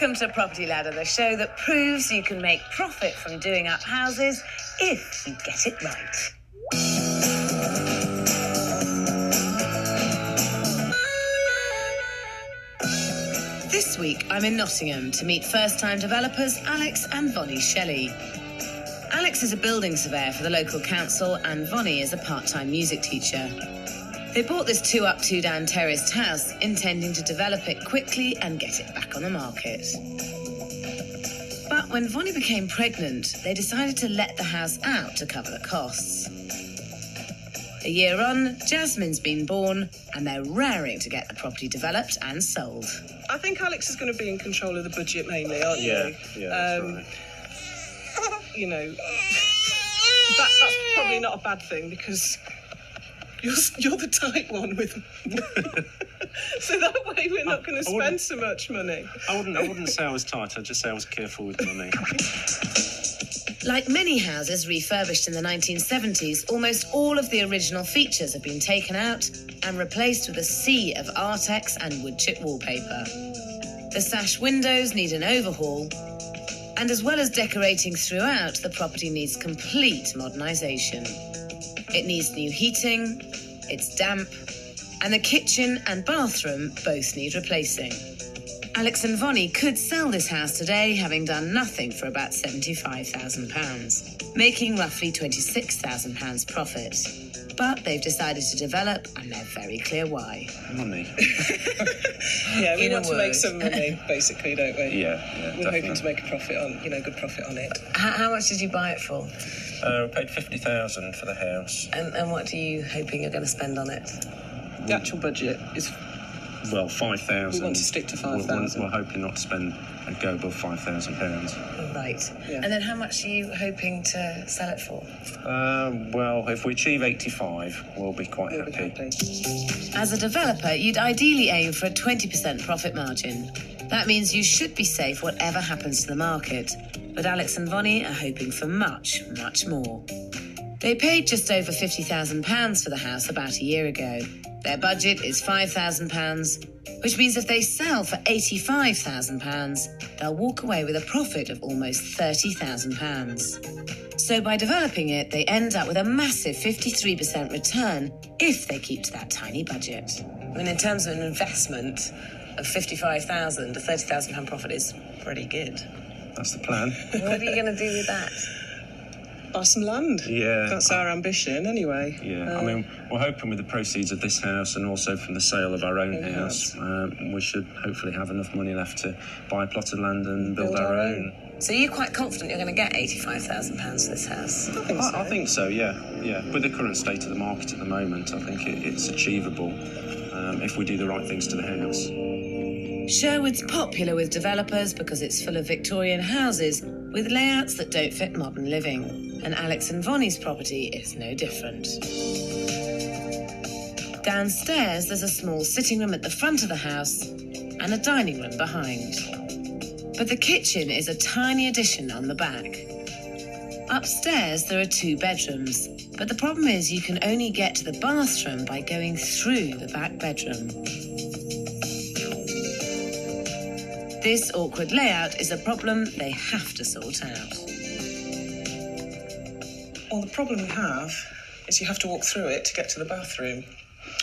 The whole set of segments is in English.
Welcome to Property Ladder, the show that proves you can make profit from doing up houses if you get it right. This week, I'm in Nottingham to meet first-time developers Alex and Vonny Shelley. Alex is a building surveyor for the local council and Vonny is a part-time music teacher. They bought this 2-up, 2-down terraced house, intending to develop it quickly and get it back on the market. But when Vonny became pregnant, they decided to let the house out to cover the costs. A year on, Jasmine's been born, and they're raring to get the property developed and sold. I think Alex is going to be in control of the budget mainly, aren't you? Yeah, that's right. You know, that's probably not a bad thing because you're the tight one with so that way we're not going to spend so much money. I wouldn't say I was tight, I'd just say I was careful with money. Like many houses refurbished in the 1970s, almost all of the original features have been taken out and replaced with a sea of Artex and wood chip wallpaper. The sash windows need an overhaul, and as well as decorating throughout, the property needs complete modernisation. It needs new heating, it's damp, and the kitchen and bathroom both need replacing. Alex and Vonny could sell this house today, having done nothing for about £75,000, making roughly £26,000 profit. But they've decided to develop, and they're very clear why. Money. Yeah, we want to make some money, basically, don't we? Yeah, We're definitely. hoping to make a profit on, good profit on it. How much did you buy it for? We paid $50,000 for the house. And what are you hoping you're going to spend on it? The actual budget is, Well, $5,000. we want to stick to 5,000. We're hoping not to spend and go above £5,000. Right. Yeah. And then how much are you hoping to sell it for? Well, if we achieve 85, we'll be quite We'll be happy. happy. As a developer, you'd ideally aim for a 20% profit margin. That means you should be safe whatever happens to the market. But Alex and Vonny are hoping for much, much more. They paid just over £50,000 for the house about a year ago. Their budget is £5,000, which means if they sell for £85,000, they'll walk away with a profit of almost £30,000. So by developing it, they end up with a massive 53% return if they keep to that tiny budget. I mean, in terms of an investment of £55,000, a £30,000 profit is pretty good. That's the plan. What are you going to do with that? Buy some land. Yeah. That's our ambition, anyway. Yeah, I mean, we're hoping with the proceeds of this house and also from the sale of our own house, we should hopefully have enough money left to buy a plot of land and build our own. So you're quite confident you're going to get £85,000 for this house? I think so, yeah. With the current state of the market at the moment, I think it's achievable if we do the right things to the house. Sherwood's popular with developers because it's full of Victorian houses with layouts that don't fit modern living. And Alex and Vonny's property is no different. Downstairs, there's a small sitting room at the front of the house and a dining room behind. But the kitchen is a tiny addition on the back. Upstairs, there are 2 bedrooms, but the problem is you can only get to the bathroom by going through the back bedroom. This awkward layout is a problem they have to sort out. Well, the problem we have is you have to walk through it to get to the bathroom.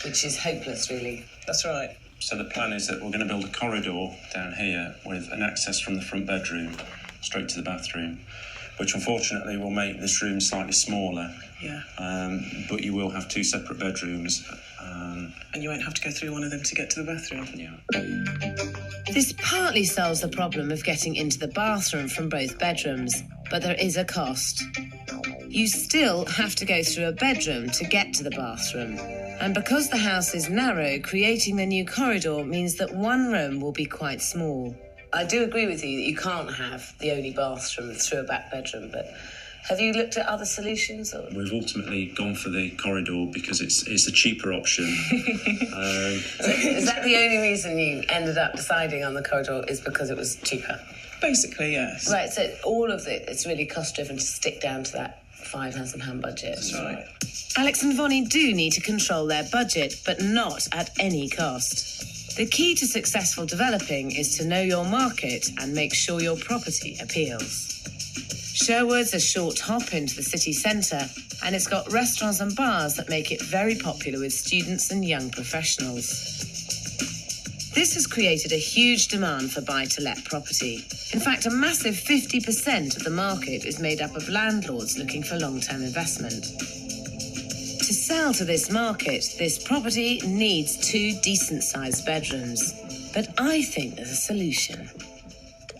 Which is hopeless, really. That's right. So the plan is that we're going to build a corridor down here with an access from the front bedroom straight to the bathroom, which unfortunately will make this room slightly smaller. Yeah. But you will have 2 separate bedrooms. And you won't have to go through one of them to get to the bathroom. Yeah. This partly solves the problem of getting into the bathroom from both bedrooms, but there is a cost. You still have to go through a bedroom to get to the bathroom. And because the house is narrow, creating the new corridor means that one room will be quite small. I do agree with you that you can't have the only bathroom through a back bedroom, but have you looked at other solutions? Or? We've ultimately gone for the corridor because it's a cheaper option. Is that the only reason you ended up deciding on the corridor is because it was cheaper? Basically, yes. Right, so all of it, it's really cost-driven to stick down to that £5,000 budget. That's right. Alex and Vonny do need to control their budget, but not at any cost. The key to successful developing is to know your market and make sure your property appeals. Sherwood's a short hop into the city centre, and it's got restaurants and bars that make it very popular with students and young professionals. This has created a huge demand for buy-to-let property. In fact, a massive 50% of the market is made up of landlords looking for long-term investment. To sell to this market, this property needs 2 decent-sized bedrooms. But I think there's a solution.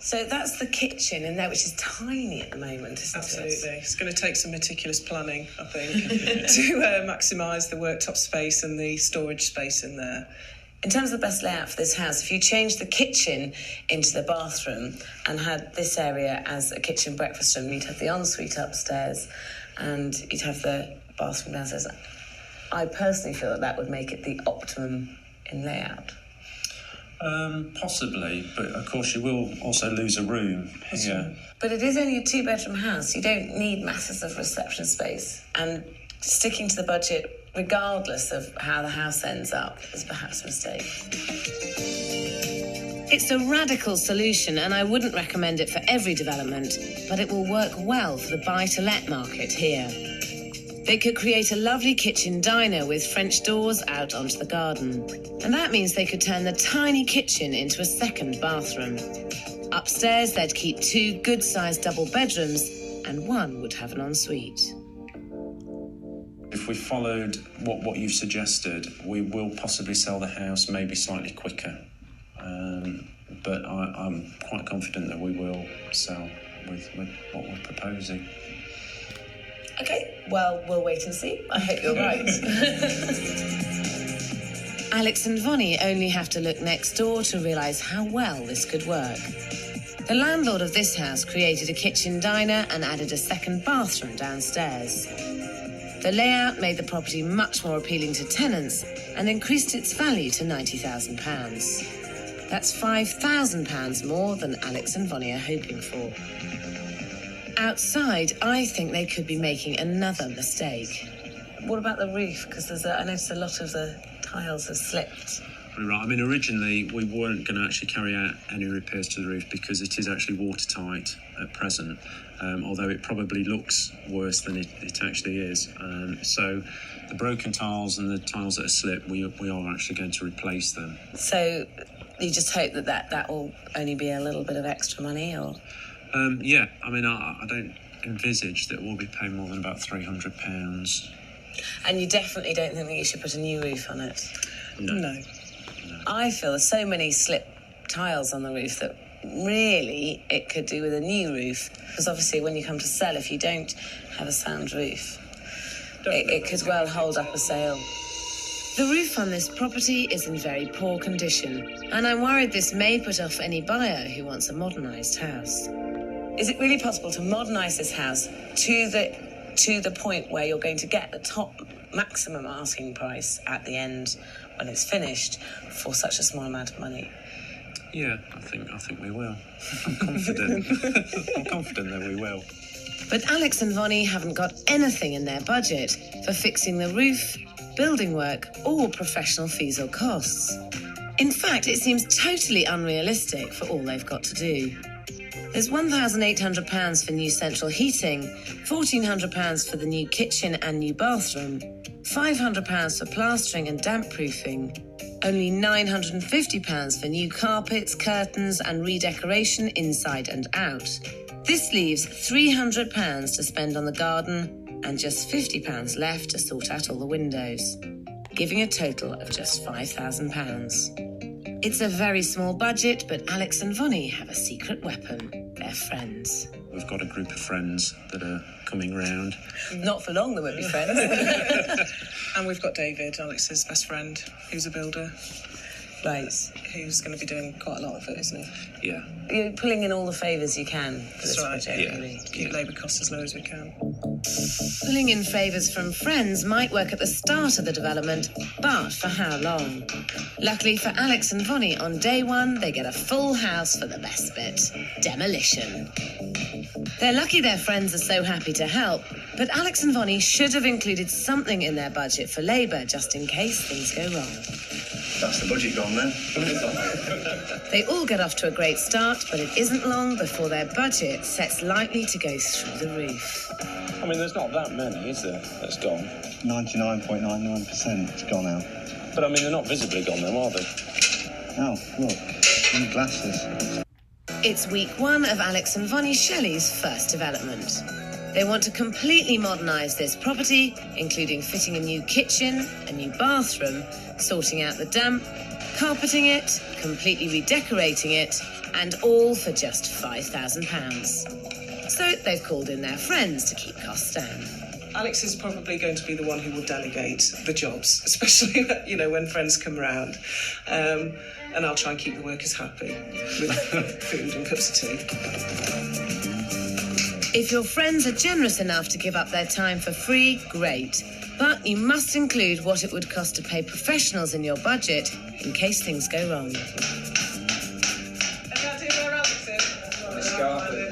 So that's the kitchen in there, which is tiny at the moment, isn't Absolutely. it? It's going to take some meticulous planning, I think, to maximise the worktop space and the storage space in there. In terms of the best layout for this house, if you changed the kitchen into the bathroom and had this area as a kitchen breakfast room, you'd have the ensuite upstairs and you'd have the bathroom downstairs. I personally feel that that would make it the optimum in layout. Possibly, but of course you will also lose a room here. But it is only a 2-bedroom house. You don't need masses of reception space. And sticking to the budget, regardless of how the house ends up, is perhaps a mistake. It's a radical solution, and I wouldn't recommend it for every development, but it will work well for the buy-to-let market here. They could create a lovely kitchen diner with French doors out onto the garden. And that means they could turn the tiny kitchen into a second bathroom. Upstairs, they'd keep 2 good-sized double bedrooms, and 1 would have an ensuite. If we followed what you've suggested, we will possibly sell the house maybe slightly quicker. But I'm quite confident that we will sell with what we're proposing. OK, well, we'll wait and see. I hope you're right. Alex and Vonny only have to look next door to realise how well this could work. The landlord of this house created a kitchen diner and added a second bathroom downstairs. The layout made the property much more appealing to tenants and increased its value to £90,000. That's £5,000 more than Alex and Vonny are hoping for. Outside, I think they could be making another mistake. What about the roof? Because I noticed a lot of the tiles have slipped. Right. I mean, originally we weren't going to actually carry out any repairs to the roof because it is actually watertight at present, although it probably looks worse than it actually is. So the broken tiles and the tiles that are slipped, we are actually going to replace them. So you just hope that will only be a little bit of extra money, or? Yeah, I mean, I don't envisage that we'll be paying more than about £300. And you definitely don't think that you should put a new roof on it? No. I feel there's so many slip tiles on the roof that really it could do with a new roof. Because obviously when you come to sell, if you don't have a sound roof, it could well hold up a sale. The roof on this property is in very poor condition, and I'm worried this may put off any buyer who wants a modernised house. Is it really possible to modernise this house to the point where you're going to get the top maximum asking price at the end when it's finished for such a small amount of money? Yeah, I think we will. I'm confident. I'm confident that we will. But Alex and Vonny haven't got anything in their budget for fixing the roof, building work, or professional fees or costs. In fact, it seems totally unrealistic for all they've got to do. There's £1,800 for new central heating, £1,400 for the new kitchen and new bathroom, £500 for plastering and damp proofing, only £950 for new carpets, curtains and redecoration inside and out. This leaves £300 to spend on the garden and just £50 left to sort out all the windows, giving a total of just £5,000. It's a very small budget, but Alex and Vonny have a secret weapon. They're friends. We've got a group of friends that are coming round. Not for long, they won't be friends. And we've got David, Alex's best friend, who's a builder. Right. Who's going to be doing quite a lot of it, isn't he? Yeah. You're pulling in all the favours you can for this That's right, project, yeah. really. Keep labour costs as low as we can. Pulling in favours from friends might work at the start of the development, but for how long? Luckily for Alex and Vonny, on day one, they get a full house for the best bit, demolition. They're lucky their friends are so happy to help, but Alex and Vonny should have included something in their budget for labour just in case things go wrong. That's the budget gone then. They all get off to a great start, but it isn't long before their budget sets lightly to go through the roof. I mean, there's not that many, is there, that's gone? 99.99% it's gone out. But, I mean, they're not visibly gone, though, are they? Oh, look, new glasses. It's week 1 of Alex and Vonny Shelley's first development. They want to completely modernise this property, including fitting a new kitchen, a new bathroom, sorting out the damp, carpeting it, completely redecorating it, and all for just £5,000. So they've called in their friends to keep costs down. Alex is probably going to be the one who will delegate the jobs, especially, when friends come round. And I'll try and keep the workers happy with food and cups of tea. If your friends are generous enough to give up their time for free, great. But you must include what it would cost to pay professionals in your budget in case things go wrong. I can't see where Alex is.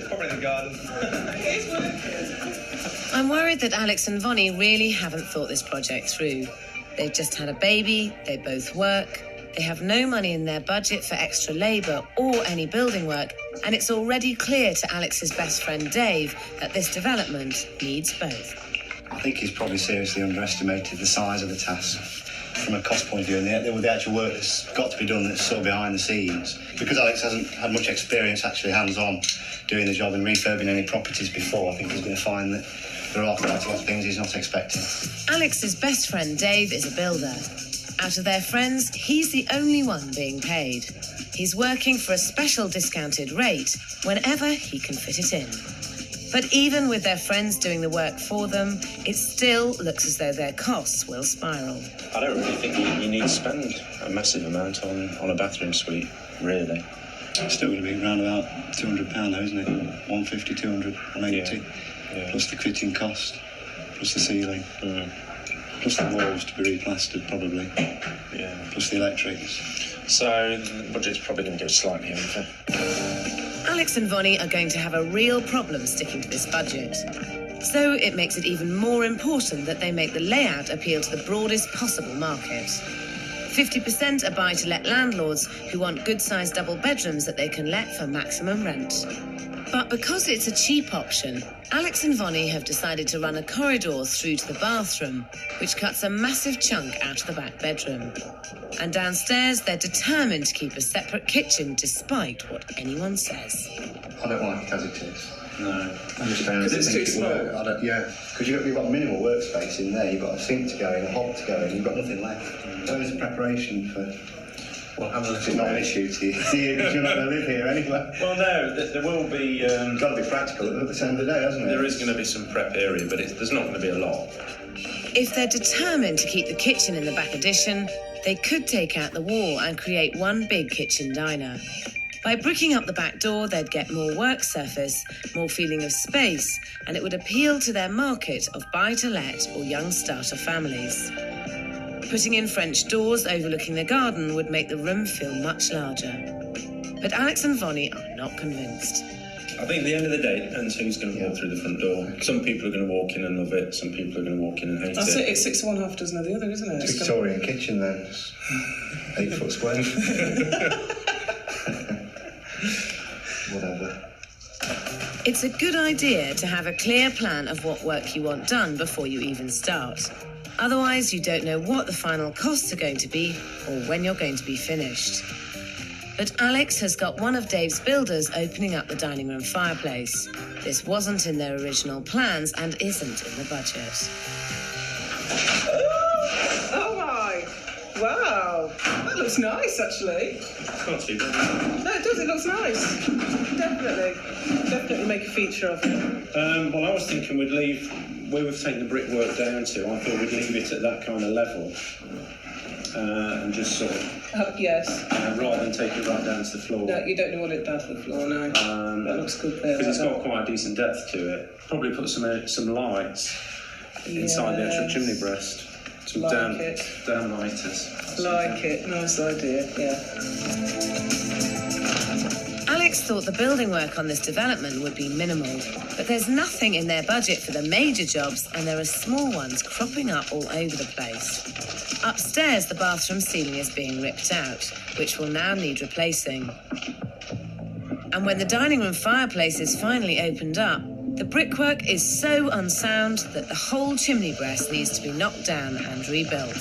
Probably in the garden. He's working. I'm worried that Alex and Vonny really haven't thought this project through. They've just had a baby, they both work, they have no money in their budget for extra labour or any building work, and it's already clear to Alex's best friend Dave that this development needs both. I think he's probably seriously underestimated the size of the task from a cost point of view, and the actual work that's got to be done that's sort of behind the scenes. Because Alex hasn't had much experience actually hands-on doing the job and refurbing any properties before, I think he's going to find that there are quite a lot of things he's not expecting. Alex's best friend Dave is a builder. Out of their friends, he's the only one being paid. He's working for a special discounted rate whenever he can fit it in. But even with their friends doing the work for them, it still looks as though their costs will spiral. I don't really think you need to spend a massive amount on a bathroom suite, really. It's still going to be around about £200 though, isn't it? 150, 200, 180. Yeah. Plus the fitting cost, plus the ceiling, plus the walls to be replastered probably, plus the electrics. So the budget's probably going to go slightly over. Alex and Vonny are going to have a real problem sticking to this budget. So it makes it even more important that they make the layout appeal to the broadest possible market. 50% are buy-to-let landlords who want good-sized double bedrooms that they can let for maximum rent. But because it's a cheap option, Alex and Vonny have decided to run a corridor through to the bathroom, which cuts a massive chunk out of the back bedroom. And downstairs, they're determined to keep a separate kitchen despite what anyone says. I don't like it as it is. No. I just don't Because it's think too it small. works. Because you've got minimal workspace in there, you've got a sink to go in, a hob to go in, you've got nothing left. So there's a preparation for... Well, it's not an issue to you, because you're not going to live here anyway. Well, no, there will be... It's got to be practical at the end of the day, hasn't it? There is going to be some prep area, but there's not going to be a lot. If they're determined to keep the kitchen in the back addition, they could take out the wall and create one big kitchen diner. By bricking up the back door, they'd get more work surface, more feeling of space, and it would appeal to their market of buy-to-let or young starter families. Putting in French doors overlooking the garden would make the room feel much larger. But Alex and Vonny are not convinced. I think at the end of the day, it depends who's going to walk through the front door. Some people are going to walk in and love it, some people are going to walk in and hate That's it. it, it's 6 of one, half dozen of the other, isn't it? Victorian kitchen then. 8 foot square. Whatever. It's a good idea to have a clear plan of what work you want done before you even start. Otherwise, you don't know what the final costs are going to be or when you're going to be finished. But Alex has got one of Dave's builders opening up the dining room fireplace. This wasn't in their original plans and isn't in the budget. Oh my! Wow! That looks nice, actually. Can't see that. No, it does, it looks nice. Definitely make a feature of it. Well, I was thinking we'd leave where we've taken the brickwork down to. I thought we'd leave it at that kind of level. And just sort of, Yes. rather than take it right down to the floor. No, you don't want it down to the floor, no. That looks good there. Because it's got quite a decent depth to it. Probably put some lights inside the actual chimney breast. Some Like down it. lighters. Like it, nice idea, yeah. Alex thought the building work on this development would be minimal, but there's nothing in their budget for the major jobs, and there are small ones cropping up all over the place. Upstairs, the bathroom ceiling is being ripped out, which will now need replacing. And when the dining room fireplace is finally opened up, the brickwork is so unsound that the whole chimney breast needs to be knocked down and rebuilt.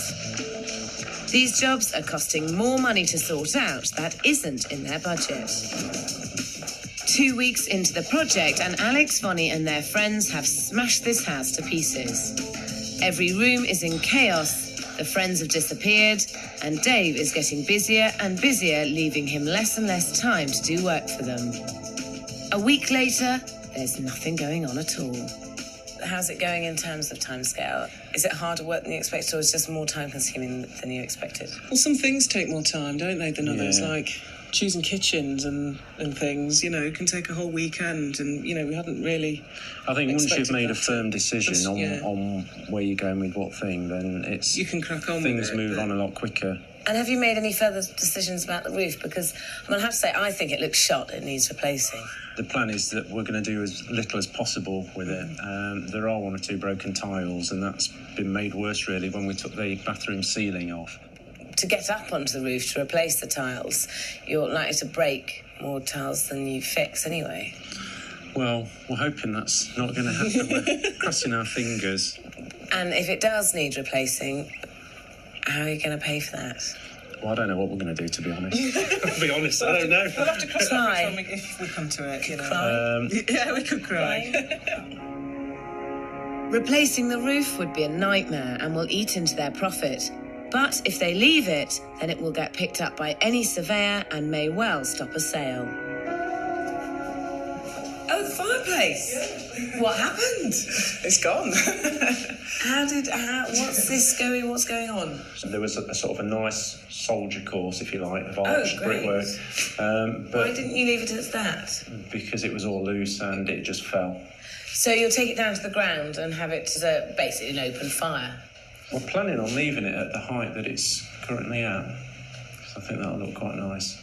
These jobs are costing more money to sort out that isn't in their budget. 2 weeks into the project, and Alex, Vonny and their friends have smashed this house to pieces. Every room is in chaos, the friends have disappeared, and Dave is getting busier and busier, leaving him less and less time to do work for them. A week later, there's nothing going on at all. How's it going in terms of timescale? Is it harder work than you expected, or is it just more time-consuming than you expected? Well, some things take more time, don't they, than others? Yeah. Like choosing kitchens and things, can take a whole weekend. And, we hadn't really I think once you've expected made a that firm decision Just- on where you're going with what thing, then You can crack on with things it, move but- on a lot quicker. And have you made any further decisions about the roof? Because I have to say, I think it looks shot. It needs replacing. The plan is that we're going to do as little as possible with it. There are 1 or 2 broken tiles, and that's been made worse, really, when we took the bathroom ceiling off. To get up onto the roof to replace the tiles, you're likely to break more tiles than you fix anyway. Well, we're hoping that's not going to happen. We're crossing our fingers. And if it does need replacing, how are you going to pay for that? Well, I don't know what we're going to do, to be honest. To be honest, I don't know. We'll have to cross Cry. that bridge if we come to it, Cry. Yeah, we could cry. Replacing the roof would be a nightmare and will eat into their profit. But if they leave it, then it will get picked up by any surveyor and may well stop a sale. Oh, the fireplace! What happened? It's gone. What's going on? So there was a sort of a nice soldier course, if you like, of Oh, arch great. brickwork. Why But didn't you leave it as that? because it was all loose and it just fell. So you'll take it down to the ground and have it as basically an open fire? We're planning on leaving it at the height that it's currently at. So I think that'll look quite nice.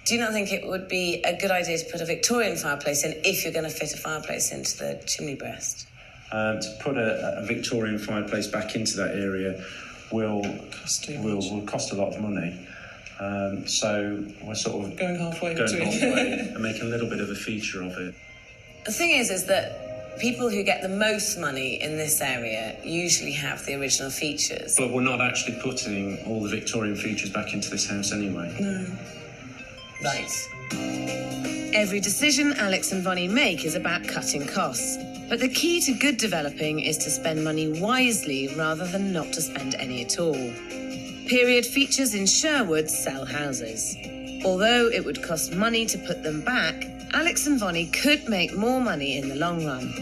Do you not think it would be a good idea to put a Victorian fireplace in if you're going to fit a fireplace into the chimney breast? To put a Victorian fireplace back into that area will cost a lot of money. So we're sort of Going halfway going between. halfway and making a little bit of a feature of it. The thing is that people who get the most money in this area usually have the original features. But we're not actually putting all the Victorian features back into this house anyway. No. Right. Every decision Alex and Vonny make is about cutting costs. But the key to good developing is to spend money wisely rather than not to spend any at all. Period features in Sherwood sell houses. Although it would cost money to put them back, Alex and Vonny could make more money in the long run.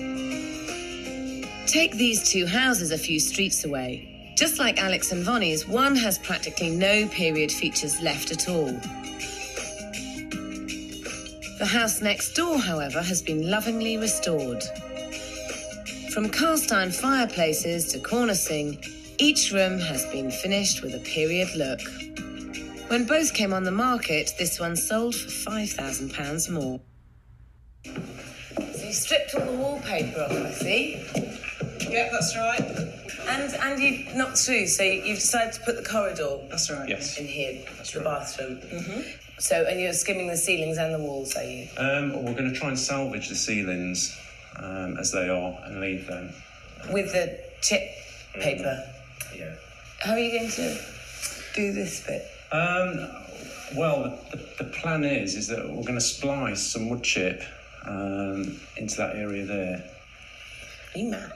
Take these 2 houses a few streets away. Just like Alex and Vonny's, one has practically no period features left at all. The house next door, however, has been lovingly restored. From cast iron fireplaces to cornicing, each room has been finished with a period look. When both came on the market, this one sold for £5,000 more. So you stripped all the wallpaper off, I see. Yeah, that's right. And you've knocked through, so you've decided to put the corridor That's right. Yes. in here, the bathroom. Mm-hmm. So, and you're skimming the ceilings and the walls, are you? We're going to try and salvage the ceilings as they are and leave them. With the chip paper. Yeah. How are you going to do this bit? Well, the plan is that we're going to splice some wood chip into that area there. Are you mad?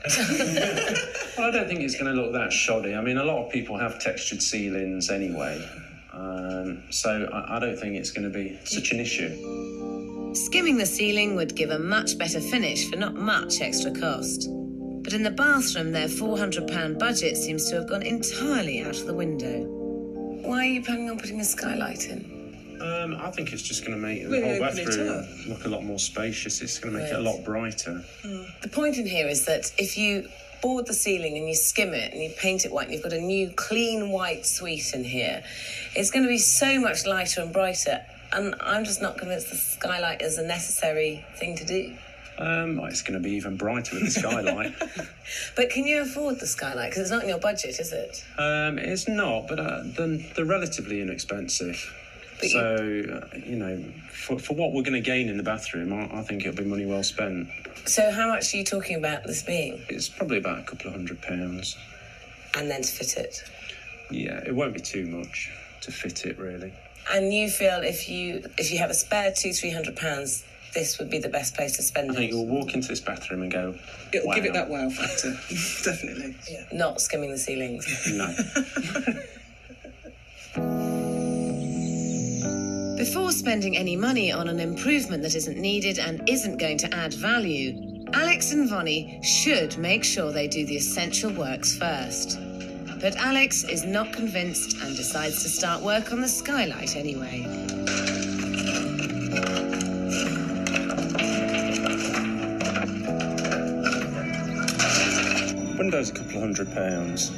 Well, I don't think it's going to look that shoddy. I mean, a lot of people have textured ceilings anyway, so I don't think it's going to be such an issue. Skimming the ceiling would give a much better finish for not much extra cost. But in the bathroom, their £400 budget seems to have gone entirely out of the window. Why are you planning on putting a skylight in? I think it's just going to make the Really whole open it bathroom up. look a lot more spacious. It's going to make it a Right. lot brighter. The point in here is that if you board the ceiling and you skim it and you paint it white, and you've got a new clean white suite in here, it's going to be so much lighter and brighter. And I'm just not convinced the skylight is a necessary thing to do. It's going to be even brighter with the skylight. But can you afford the skylight? Because it's not in your budget, is it? It's not, but they're relatively inexpensive. But for what we're going to gain in the bathroom, I think it'll be money well spent. So how much are you talking about this being? It's probably about a couple of £100. And then to fit it? Yeah, it won't be too much to fit it, really. And you feel if you have a spare £200-300, this would be the best place to spend it? I think you'll walk into this bathroom and go, It'll wow. give it that wow factor, definitely. Yeah. Not skimming the ceilings. No. Before spending any money on an improvement that isn't needed and isn't going to add value, Alex and Vonny should make sure they do the essential works first. But Alex is not convinced and decides to start work on the skylight anyway. Window's a couple of £100.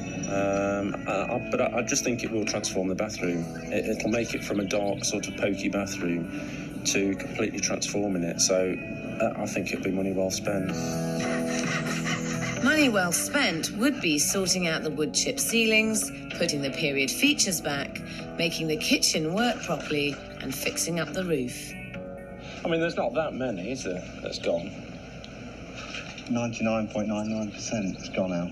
But I just think it will transform the bathroom. It'll make it from a dark, sort of pokey bathroom to completely transforming it. So I think it'll be money well spent. Money well spent would be sorting out the wood chip ceilings, putting the period features back, making the kitchen work properly, and fixing up the roof. I mean, there's not that many, is there, that's gone? 99.99% has gone out.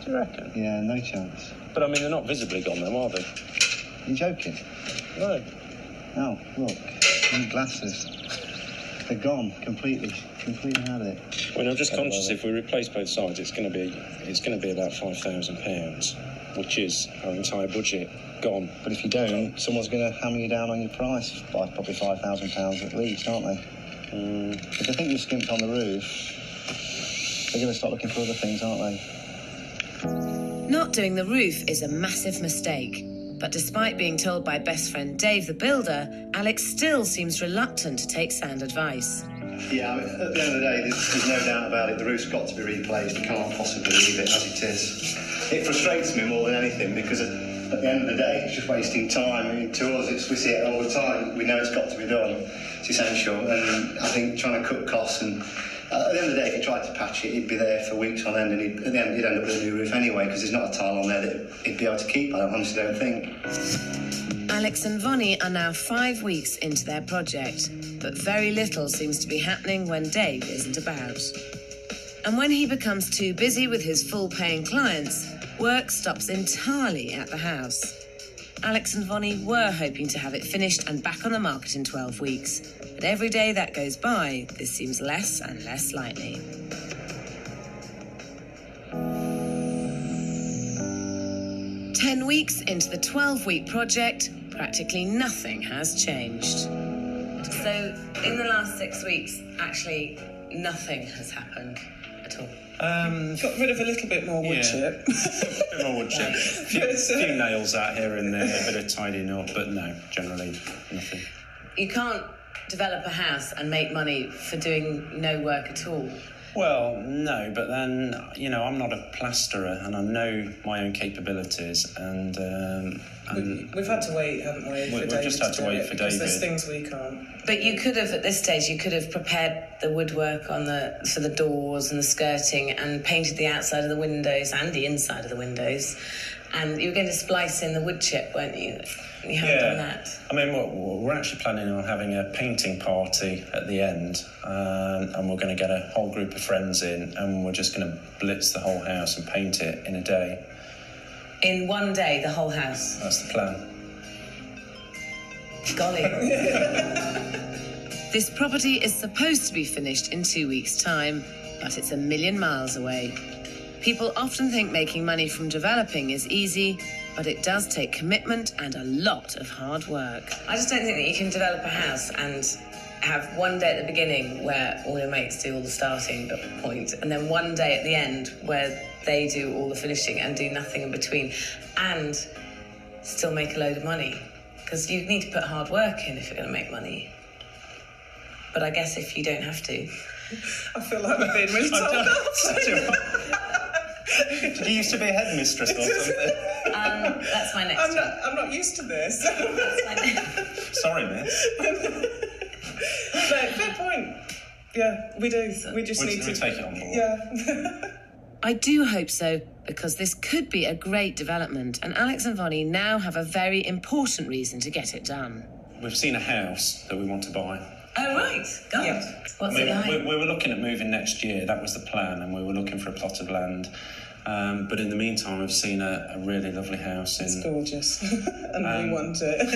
Do you reckon? Yeah, no chance. But I mean, they're not visibly gone though, are they? Are you joking? No. Oh, look, new glasses. They're gone completely had it. I mean, I'm just conscious if we replace both sides, it's going to be about £5,000, which is our entire budget gone. But if you don't, someone's going to hammer you down on your price by probably £5,000 at least, aren't they? If they think you've skimped on the roof, they're going to start looking for other things, aren't they? Not doing the roof is a massive mistake. But despite being told by best friend Dave the builder, Alex still seems reluctant to take sound advice. Yeah, I mean, at the end of the day, there's no doubt about it. The roof's got to be replaced. You can't possibly leave it as it is. It frustrates me more than anything because at the end of the day, it's just wasting time. I mean, to us, we see it all the time. We know it's got to be done. It's essential. And I think trying to cut costs and at the end of the day, if you tried to patch it, he'd be there for weeks on end, and at the end, he'd end up with a new roof anyway, because there's not a tile on there that he'd be able to keep. I honestly don't think. Alex and Vonny are now 5 weeks into their project, but very little seems to be happening when Dave isn't about. And when he becomes too busy with his full-paying clients, work stops entirely at the house. Alex and Vonny were hoping to have it finished and back on the market in 12 weeks. But every day that goes by, this seems less and less likely. "10 weeks into the 12-week project, practically nothing has changed. So, in the last 6 weeks, actually, nothing has happened at all. Got rid of a little bit more wood chip. A bit more wood chip. A few nails out here and there, a bit of tidying up, but no, generally nothing. You can't develop a house and make money for doing no work at all. Well, no, but then, I'm not a plasterer and I know my own capabilities and We've had to wait, haven't we? We've just had to wait for David. There's things we can't. But you could have, at this stage, prepared the woodwork for the doors and the skirting and painted the outside of the windows and the inside of the windows. And you were going to splice in the wood chip, weren't you? You haven't done that. I mean, we're actually planning on having a painting party at the end, and we're going to get a whole group of friends in, and we're just going to blitz the whole house and paint it in a day. In one day, the whole house? That's the plan. Golly. This property is supposed to be finished in 2 weeks' time, but it's a million miles away. People often think making money from developing is easy, but it does take commitment and a lot of hard work. I just don't think that you can develop a house and have one day at the beginning where all your mates do all the starting point, and then one day at the end where they do all the finishing and do nothing in between, and still make a load of money. Because you need to put hard work in if you're going to make money. But I guess if you don't have to. I feel like we're being really told off. Did you used to be a headmistress or something? That's my next one. I'm not used to this. That's my Sorry, miss. No, fair point. Yeah, we do. We just need to take it on board. Yeah. I do hope so, because this could be a great development, and Alex and Vonny now have a very important reason to get it done. We've seen a house that we want to buy. Oh, right. God. Yeah. What's it like? We were looking at moving next year. That was the plan, and we were looking for a plot of land. But in the meantime, we've seen a really lovely house. It's gorgeous, and we want it.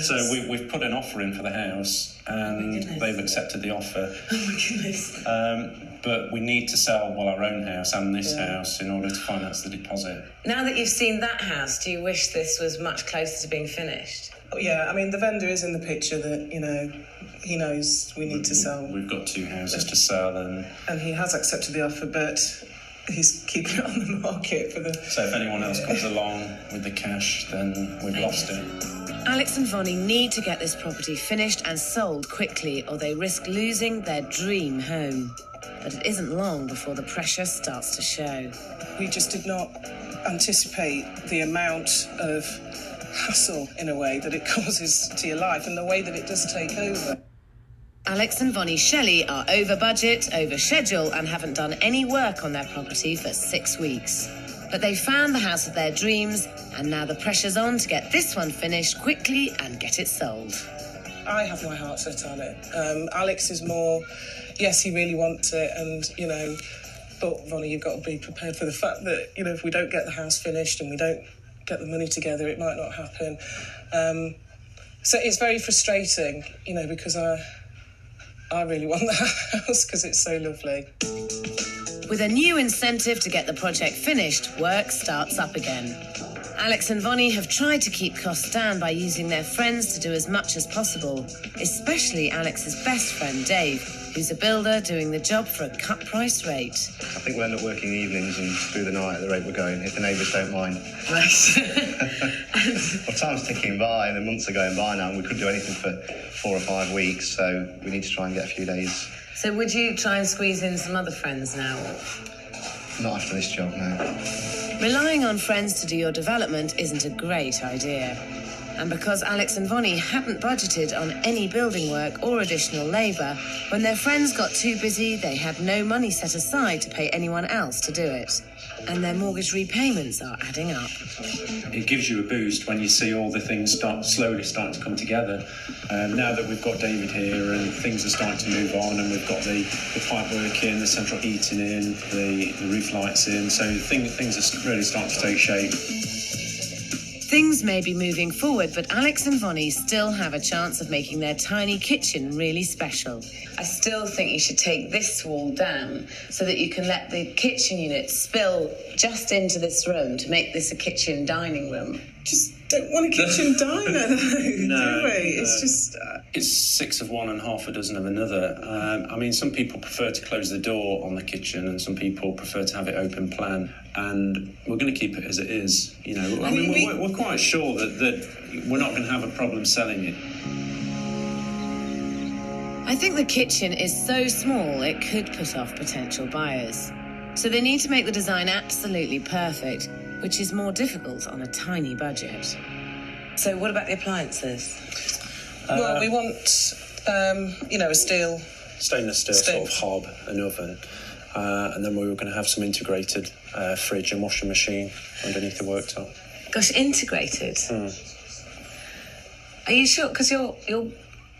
So we've put an offer in for the house, and they've accepted the offer. Oh my goodness. But we need to sell our own house and this house in order to finance the deposit. Now that you've seen that house, do you wish this was much closer to being finished? Yeah, I mean, the vendor is in the picture that, he knows we need to sell. We've got 2 houses to sell, and he has accepted the offer, but he's keeping it on the market for the... So if anyone else comes along with the cash, then we've lost it. Alex and Vonny need to get this property finished and sold quickly, or they risk losing their dream home. But it isn't long before the pressure starts to show. We just did not anticipate the amount of hassle, in a way, that it causes to your life, and the way that it does take over. Alex and Vonny Shelley are over budget, over schedule, and haven't done any work on their property for 6 weeks. But they found the house of their dreams, and now the pressure's on to get this one finished quickly and get it sold. I have my heart set on it. Alex is more, yes, he really wants it, and, but Vonny, you've got to be prepared for the fact that, if we don't get the house finished and we don't get the money together, it might not happen. So it's very frustrating, because I really want the house because it's so lovely. With a new incentive to get the project finished, work starts up again. Alex and Vonny have tried to keep costs down by using their friends to do as much as possible, especially Alex's best friend, Dave, who's a builder doing the job for a cut-price rate. I think we'll end up working evenings and through the night at the rate we're going, if the neighbours don't mind. Well, time's ticking by and the months are going by now, and we couldn't do anything for 4 or 5 weeks, so we need to try and get a few days. So would you try and squeeze in some other friends now? Not after this job, no. Relying on friends to do your development isn't a great idea. And because Alex and Vonny hadn't budgeted on any building work or additional labour, when their friends got too busy, they had no money set aside to pay anyone else to do it. And their mortgage repayments are adding up. It gives you a boost when you see all the things slowly starting to come together. Now that we've got David here and things are starting to move on, and we've got the pipe work in, the central heating in, the roof lights in, so things are really starting to take shape. Things may be moving forward, but Alex and Vonny still have a chance of making their tiny kitchen really special. I still think you should take this wall down so that you can let the kitchen unit spill just into this room to make this a kitchen dining room. Just don't want a kitchen diner, though, No, do we? It's just... It's 6 of one and half a dozen of another. Some people prefer to close the door on the kitchen, and some people prefer to have it open plan. And we're going to keep it as it is. We're quite sure that we're not going to have a problem selling it. I think the kitchen is so small it could put off potential buyers. So they need to make the design absolutely perfect, which is more difficult on a tiny budget. So what about the appliances? Well, we want, a steel... Stainless steel sort of hob and oven. And then we were going to have some integrated fridge and washing machine underneath the worktop. Gosh, integrated? Are you sure? Because your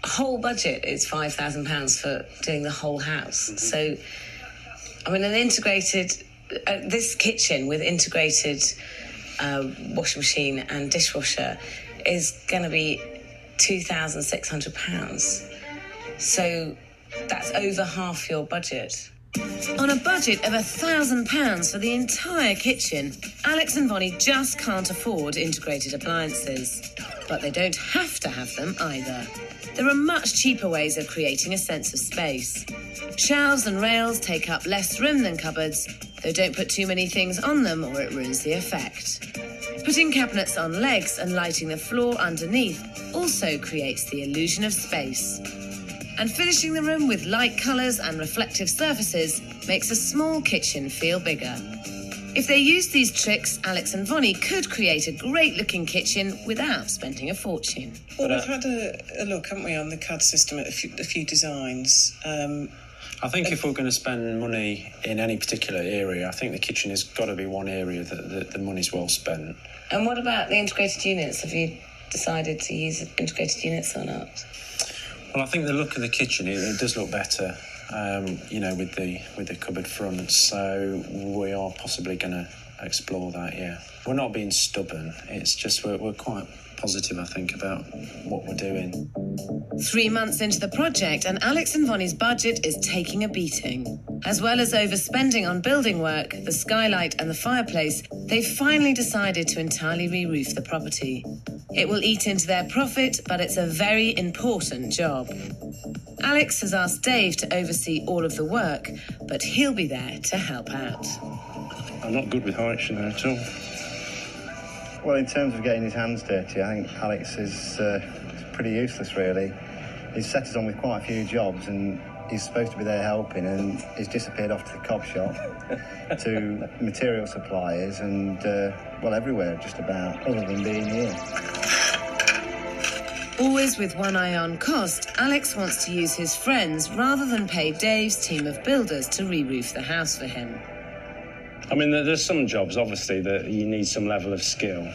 whole budget is £5,000 for doing the whole house. Mm-hmm. So, an integrated... this kitchen with integrated washing machine and dishwasher is going to be £2,600. So that's over half your budget. On a budget of £1,000 for the entire kitchen, Alex and Vonny just can't afford integrated appliances. But they don't have to have them either. There are much cheaper ways of creating a sense of space. Shelves and rails take up less room than cupboards, though don't put too many things on them or it ruins the effect. Putting cabinets on legs and lighting the floor underneath also creates the illusion of space. And finishing the room with light colours and reflective surfaces makes a small kitchen feel bigger. If they used these tricks, Alex and Vonny could create a great-looking kitchen without spending a fortune. Well, we've had a look, haven't we, on the CAD system at a few designs. I think if we're going to spend money in any particular area, I think the kitchen has got to be one area that the money's well spent. And what about the integrated units? Have you decided to use integrated units or not? Well, I think the look of the kitchen, it does look better, with the cupboard fronts. So we are possibly going to explore that, yeah. We're not being stubborn. It's just we're quite positive, I think, about what we're doing. 3 months into the project, and Alex and Vonny's budget is taking a beating. As well as overspending on building work, the skylight and the fireplace, they've finally decided to entirely re-roof the property. It will eat into their profit, but it's a very important job. Alex has asked Dave to oversee all of the work, but he'll be there to help out. I'm not good with heights, at all. Well, in terms of getting his hands dirty, I think Alex is pretty useless, really. He's set us on with quite a few jobs, and he's supposed to be there helping, and he's disappeared off to the cob shop, to material suppliers, and, everywhere just about, other than being here. Always with one eye on cost, Alex wants to use his friends rather than pay Dave's team of builders to re-roof the house for him. I mean, there's some jobs, obviously, that you need some level of skill.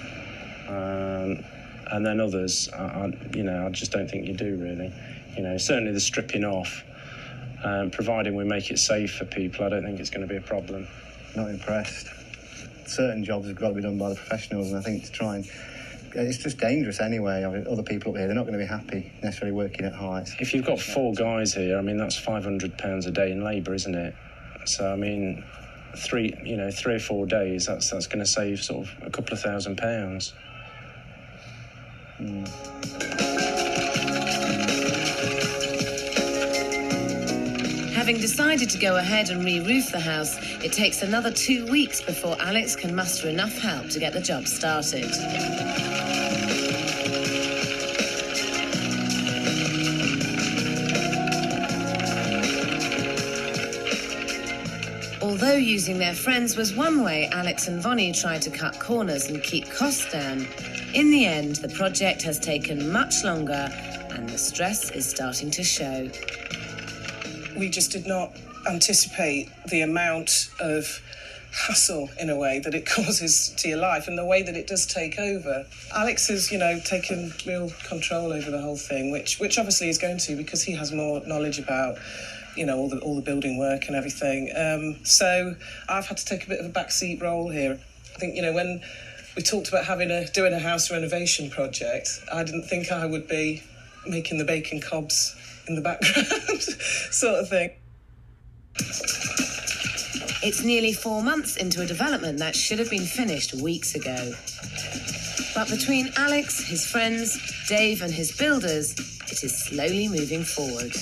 And then others, I just don't think you do, really. Certainly the stripping off, providing we make it safe for people, I don't think it's going to be a problem. Not impressed. Certain jobs have got to be done by the professionals, and I think to try and... It's just dangerous anyway. I mean, other people up here, they're not going to be happy necessarily working at heights. If you've got 4 guys here, I mean, that's £500 a day in labour, isn't it? So, I mean... 3 or 4 days, that's going to save sort of a couple of £1,000. Having decided to go ahead and re-roof the house, it takes another 2 weeks before Alex can muster enough help to get the job started. Although using their friends was one way Alex and Vonny tried to cut corners and keep costs down, in the end, the project has taken much longer and the stress is starting to show. We just did not anticipate the amount of hassle, in a way, that it causes to your life and the way that it does take over. Alex has, taken real control over the whole thing, which obviously is going to, because he has more knowledge about all the building work and everything. So I've had to take a bit of a backseat role here. I think, when we talked about doing a house renovation project, I didn't think I would be making the bacon cobs in the background sort of thing. It's nearly 4 months into a development that should have been finished weeks ago. But between Alex, his friends, Dave and his builders, it is slowly moving forward.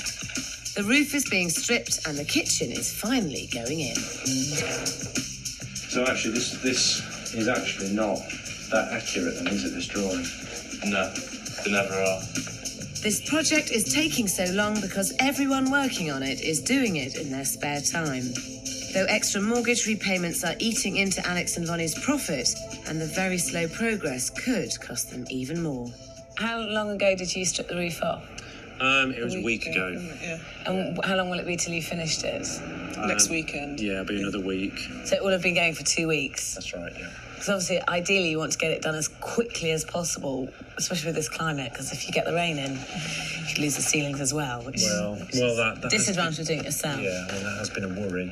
The roof is being stripped and the kitchen is finally going in. So actually, this is actually not that accurate, then, is it, this drawing? No, they never are. This project is taking so long because everyone working on it is doing it in their spare time. Though extra mortgage repayments are eating into Alex and Vonny's profit, and the very slow progress could cost them even more. How long ago did you strip the roof off? It was a week ago. Yeah. And how long will it be till you finished it? Next weekend. Yeah, it'll be another week. So it will have been going for 2 weeks? That's right, yeah. Because obviously, ideally, you want to get it done as quickly as possible, especially with this climate, because if you get the rain in, you lose the ceilings as well, which that disadvantage of doing it yourself. Yeah, I mean, that has been a worry.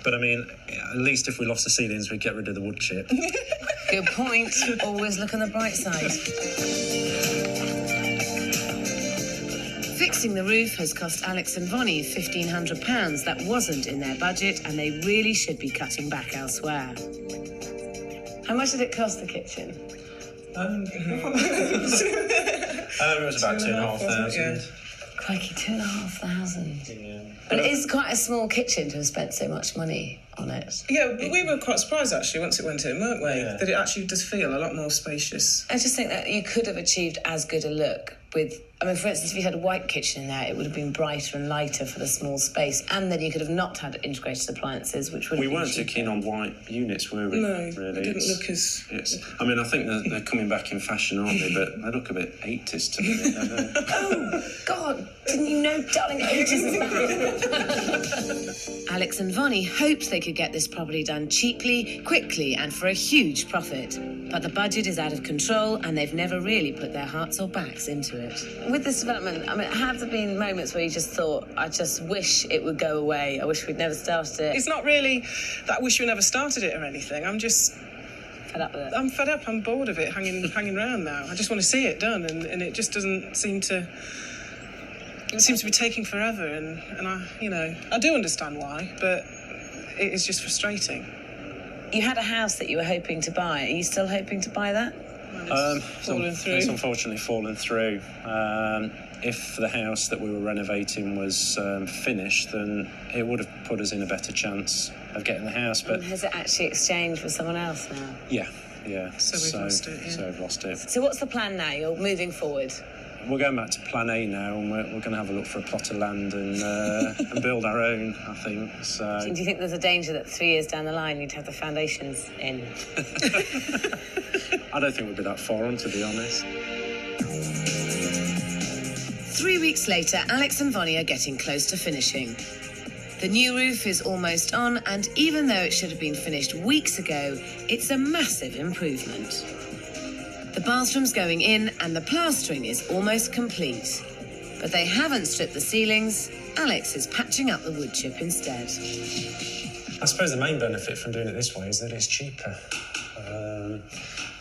But I mean, at least if we lost the ceilings, we'd get rid of the wood chip. Good point. Always look on the bright side. Fixing the roof has cost Alex and Vonny £1,500. That wasn't in their budget, and they really should be cutting back elsewhere. How much did it cost, the kitchen? It was about 2,500. Yeah. Crikey, 2,500. Yeah. But it is quite a small kitchen to have spent so much money on it. Yeah, we were quite surprised, actually, once it went in, weren't we? Yeah. That it actually does feel a lot more spacious. I just think that you could have achieved as good a look with I mean, for instance, if you had a white kitchen in there, it would have been brighter and lighter for the small space, and then you could have not had integrated appliances, which would have We been weren't too cheaper. keen on white units, were we? No, really. it didn't look as... I mean, I think they're coming back in fashion, aren't they? But they look a bit 80s to me. Oh, God, didn't you know, darling, 80s is back? Alex and Vonny hoped they could get this property done cheaply, quickly, and for a huge profit. But the budget is out of control, and they've never really put their hearts or backs into it. With this development, I mean, have there been moments where you just thought, I just wish it would go away, I wish we'd never started it? It's not really that I wish we never started it or anything. I'm just... Fed up with it? I'm fed up. I'm bored of it hanging around now. I just want to see it done, and it just doesn't seem to... It seems to be taking forever, and I do understand why, but it is just frustrating. You had a house that you were hoping to buy. Are you still hoping to buy that? It's unfortunately fallen through. If the house that we were renovating was finished, then it would have put us in a better chance of getting the house. But has it actually exchanged with someone else now? Yeah. So we've lost it, yeah. So we've lost it. So what's the plan now? You're moving forward? We're going back to Plan A now, and we're going to have a look for a plot of land and build our own, I think. So. Do you think there's a danger that 3 years down the line you'd have the foundations in? I don't think we'd be that far on, to be honest. 3 weeks later, Alex and Vonny are getting close to finishing. The new roof is almost on, and even though it should have been finished weeks ago, it's a massive improvement. The bathroom's going in and the plastering is almost complete. But they haven't stripped the ceilings. Alex is patching up the wood chip instead. I suppose the main benefit from doing it this way is that it's cheaper.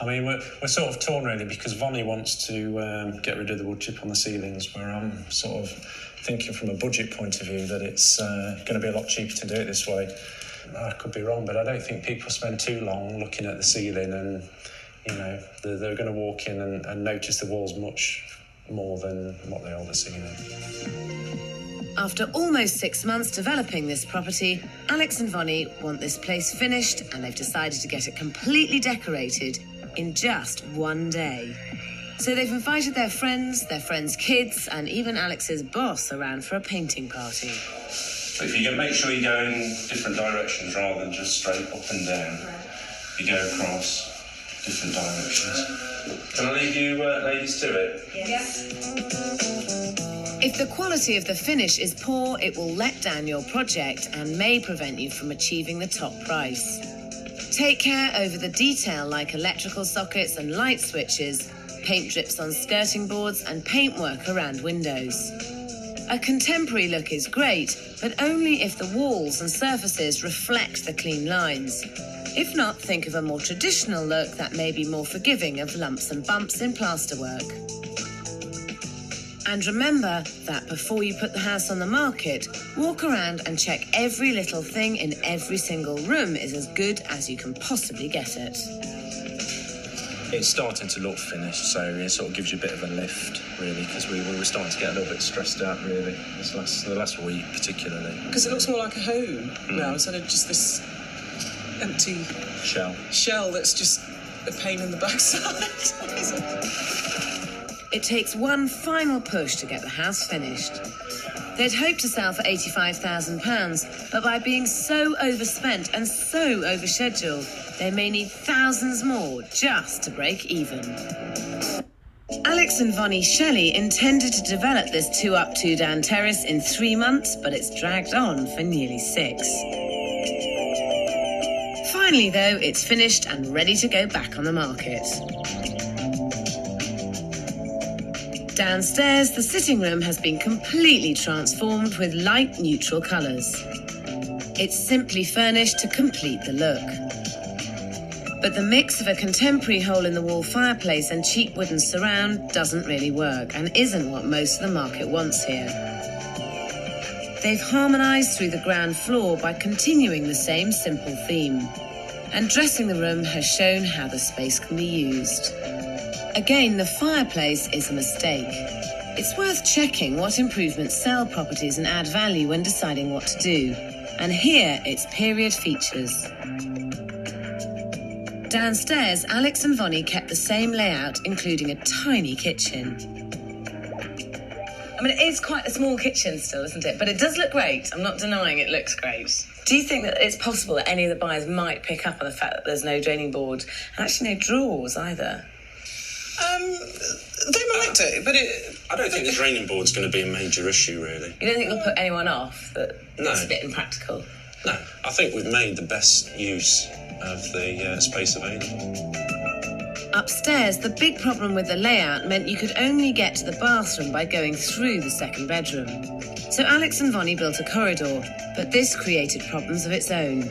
I mean, we're sort of torn really, because Vonny wants to get rid of the wood chip on the ceilings, where I'm sort of thinking from a budget point of view that it's going to be a lot cheaper to do it this way. I could be wrong, but I don't think people spend too long looking at the ceiling, and they're going to walk in and notice the walls much more than what they are the ceiling. After almost 6 months developing this property, Alex and Vonny want this place finished, and they've decided to get it completely decorated in just one day. So they've invited their friends' kids, and even Alex's boss around for a painting party. So if you can make sure you go in different directions rather than just straight up and down, you go across different directions. Can I leave you ladies to it? Yes. If the quality of the finish is poor, it will let down your project and may prevent you from achieving the top price. Take care over the detail like electrical sockets and light switches, paint drips on skirting boards and paintwork around windows. A contemporary look is great, but only if the walls and surfaces reflect the clean lines. If not, think of a more traditional look that may be more forgiving of lumps and bumps in plasterwork. And remember that before you put the house on the market, walk around and check every little thing in every single room is as good as you can possibly get it. It's starting to look finished, so it sort of gives you a bit of a lift, really, because we were starting to get a little bit stressed out, really, the last week particularly. Because it looks more like a home now, instead of just this empty shell that's just a pain in the backside. It takes one final push to get the house finished. They'd hoped to sell for £85,000, but by being so overspent and so overscheduled, they may need thousands more just to break even. Alex and Vonny Shelley intended to develop this 2-up, 2-down terrace in 3 months, but it's dragged on for nearly 6. Finally, though, it's finished and ready to go back on the market. Downstairs, the sitting room has been completely transformed with light neutral colours. It's simply furnished to complete the look. But the mix of a contemporary hole-in-the-wall fireplace and cheap wooden surround doesn't really work and isn't what most of the market wants here. They've harmonised through the ground floor by continuing the same simple theme. And dressing the room has shown how the space can be used. Again, the fireplace is a mistake. It's worth checking what improvements sell properties and add value when deciding what to do. And here, it's period features. Downstairs, Alex and Vonny kept the same layout, including a tiny kitchen. I mean, it is quite a small kitchen still, isn't it? But it does look great. I'm not denying it looks great. Do you think that it's possible that any of the buyers might pick up on the fact that there's no draining board and actually no drawers either? They might do, but I don't think the draining board's going to be a major issue, really. You don't think it'll put anyone off that No. it's a bit impractical? No, I think we've made the best use of the space available. Upstairs, the big problem with the layout meant you could only get to the bathroom by going through the second bedroom. So Alex and Vonny built a corridor, but this created problems of its own.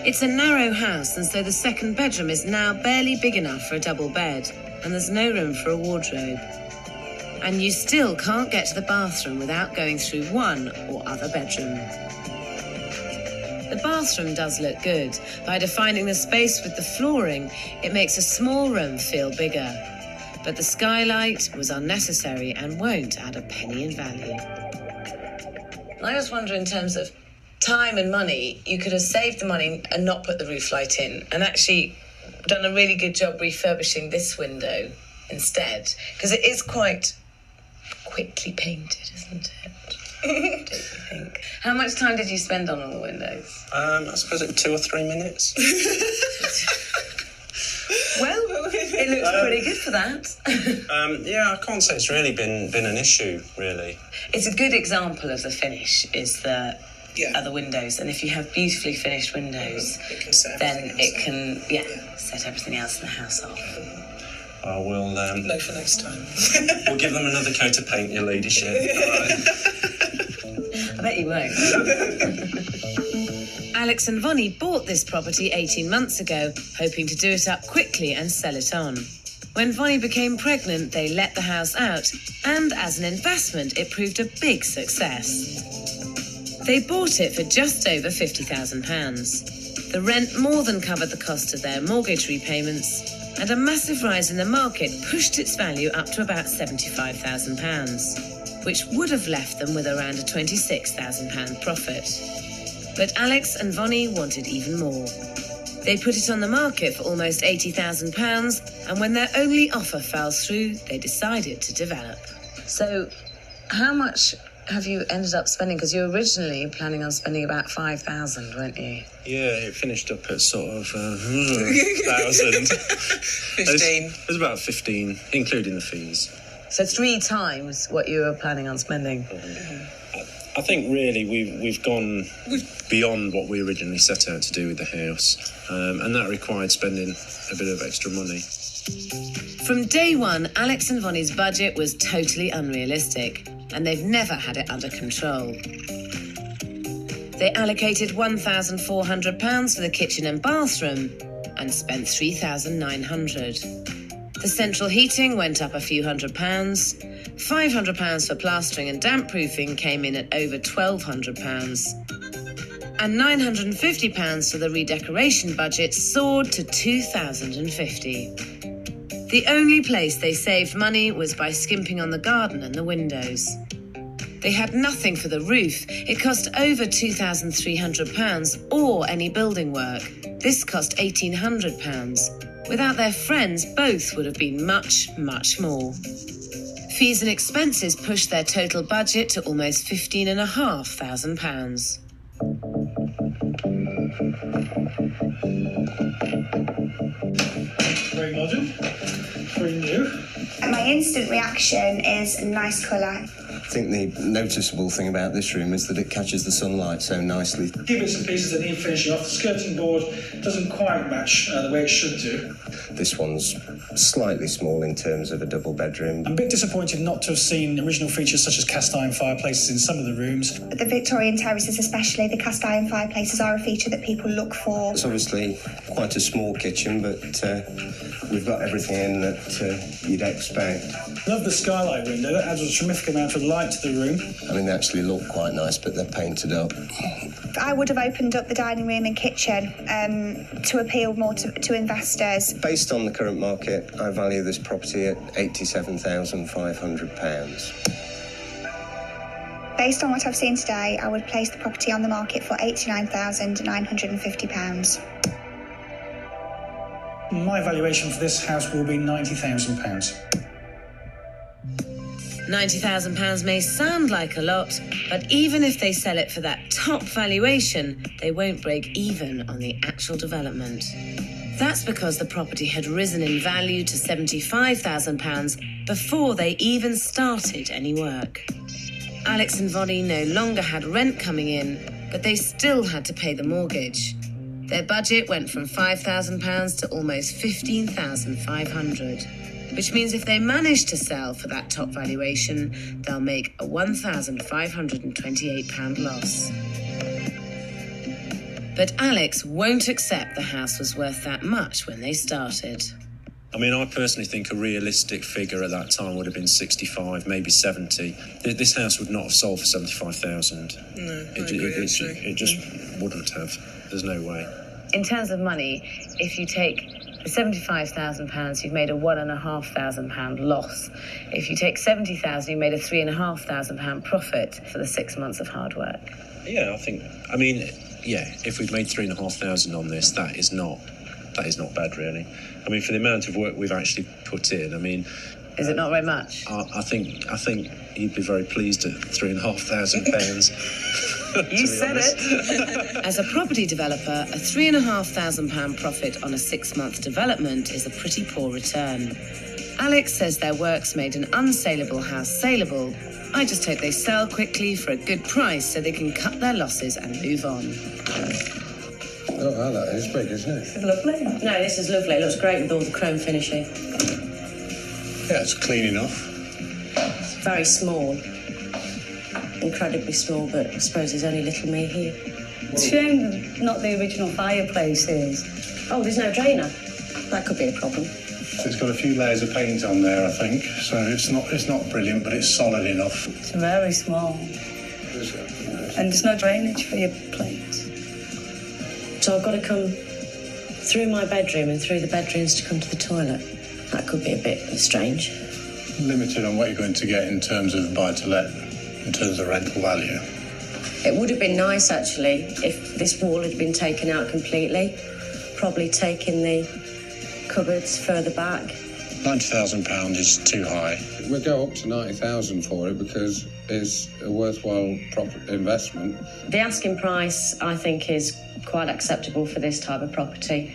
It's a narrow house, and so the second bedroom is now barely big enough for a double bed, and there's no room for a wardrobe. And you still can't get to the bathroom without going through one or other bedroom. The bathroom does look good. By defining the space with the flooring, it makes a small room feel bigger. But the skylight was unnecessary and won't add a penny in value. I just wonder, in terms of time and money, you could have saved the money and not put the roof light in and actually done a really good job refurbishing this window instead, because it is quite quickly painted, isn't it? Don't you think? How much time did you spend on all the windows? I suppose it was 2 or 3 minutes. Well, it looks pretty good for that. Yeah, I can't say it's really been an issue, really. It's a good example of the finish, is the other windows, and if you have beautifully finished windows, then it can set everything else in the house off. I will. no for next time. We'll give them another coat of paint, your ladyship. I bet you won't. Alex and Vonny bought this property 18 months ago, hoping to do it up quickly and sell it on. When Vonny became pregnant, they let the house out, and as an investment, it proved a big success. They bought it for just over £50,000. The rent more than covered the cost of their mortgage repayments, and a massive rise in the market pushed its value up to about £75,000, which would have left them with around a £26,000 profit. But Alex and Vonny wanted even more. They put it on the market for almost £80,000, and when their only offer fell through, they decided to develop. So, how much have you ended up spending? Because you were originally planning on spending about £5,000, weren't you? Yeah, it finished up at sort of 1,000. 15. It was about 15, including the fees. So 3 times what you were planning on spending. I think really we've gone beyond what we originally set out to do with the house, and that required spending a bit of extra money. From day one, Alex and Vonny's budget was totally unrealistic, and they've never had it under control. They allocated £1,400 for the kitchen and bathroom and spent £3,900. The central heating went up a few £100. £500 for plastering and damp proofing came in at over £1,200. And £950 for the redecoration budget soared to £2,050. The only place they saved money was by skimping on the garden and the windows. They had nothing for the roof. It cost over £2,300 or any building work. This cost £1,800. Without their friends, both would have been much, much more. Fees and expenses pushed their total budget to almost £15,500. Very modern, very new. My instant reaction is a nice colour. I think the noticeable thing about this room is that it catches the sunlight so nicely. A few bits and pieces that need finishing off. The skirting board doesn't quite match the way it should do. This one's slightly small in terms of a double bedroom. I'm a bit disappointed not to have seen original features such as cast iron fireplaces in some of the rooms. The Victorian terraces especially, the cast iron fireplaces are a feature that people look for. It's obviously quite a small kitchen, but we've got everything in that you'd expect. I love the skylight window. That adds a terrific amount of light to the room. I mean, they actually look quite nice, but they're painted up. I would have opened up the dining room and kitchen to appeal more to investors. Based on the current market, I value this property at £87,500. Based on what I've seen today, I would place the property on the market for £89,950. My valuation for this house will be £90,000. £90,000 may sound like a lot, but even if they sell it for that top valuation, they won't break even on the actual development. That's because the property had risen in value to £75,000 before they even started any work. Alex and Vonny no longer had rent coming in, but they still had to pay the mortgage. Their budget went from £5,000 to almost £15,500, which means if they manage to sell for that top valuation, they'll make a £1,528 loss. But Alex won't accept the house was worth that much when they started. I mean, I personally think a realistic figure at that time would have been 65, maybe 70. This house would not have sold for 75,000. No, it just wouldn't have. There's no way. In terms of money, if you take the £75,000, you've made a £1,500 loss. If you take £70,000, you made a £3,500 profit for the 6 months of hard work. Yeah, if we'd made 3,500 on this, that is not bad, really. I mean, for the amount of work we've actually put in, I mean... Is it not very much? I think you'd be very pleased at £3,500. You said it. As a property developer, a £3,500 profit on a 6-month development is a pretty poor return. Alex says their work's made an unsaleable house saleable. I just hope they sell quickly for a good price so they can cut their losses and move on. Oh, wow, that is big, isn't it? It's lovely. No, this is lovely. It looks great with all the chrome finishing. Yeah, it's clean enough. It's very small. Incredibly small, but I suppose there's only little me here. It's a shame not the original fireplace is. Oh, there's no drainer. That could be a problem. It's got a few layers of paint on there, I think, so it's not brilliant, but it's solid enough. It's very small. And there's no drainage for your plates. So I've got to come through my bedroom and through the bedrooms to come to the toilet. That could be a bit strange. Limited on what you're going to get in terms of buy-to-let, in terms of rental value. It would have been nice, actually, if this wall had been taken out completely. Probably taking the cupboards further back. £90,000 is too high. We'll go up to 90,000 for it because it's a worthwhile investment. The asking price, I think, is quite acceptable for this type of property,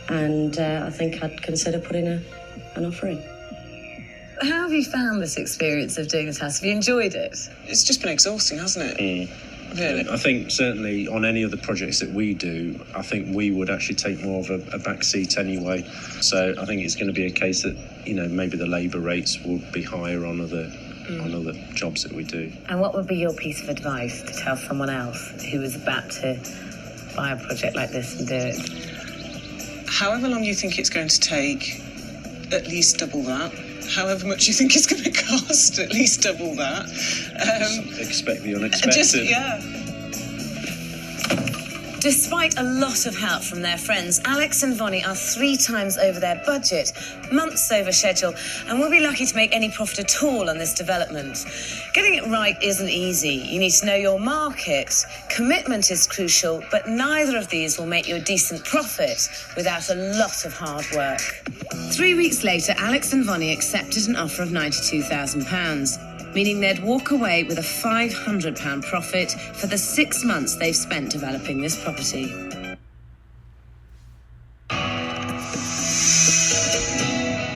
and I think I'd consider putting an offer in. How have you found this experience of doing this house? Have you enjoyed it? It's just been exhausting, hasn't it? Really? I think certainly on any of the projects that we do, I think we would actually take more of a back seat anyway. So I think it's going to be a case that, maybe the labour rates will be higher on other jobs that we do. And what would be your piece of advice to tell someone else who is about to buy a project like this and do it? However long you think it's going to take, at least double that. However much you think it's going to cost, at least double that. Expect the unexpected. Despite a lot of help from their friends, Alex and Vonny are 3 times over their budget, months over schedule, and will be lucky to make any profit at all on this development. Getting it right isn't easy. You need to know your market. Commitment is crucial, but neither of these will make you a decent profit without a lot of hard work. 3 weeks later, Alex and Vonny accepted an offer of £92,000. Meaning they'd walk away with a £500 profit for the 6 months they've spent developing this property.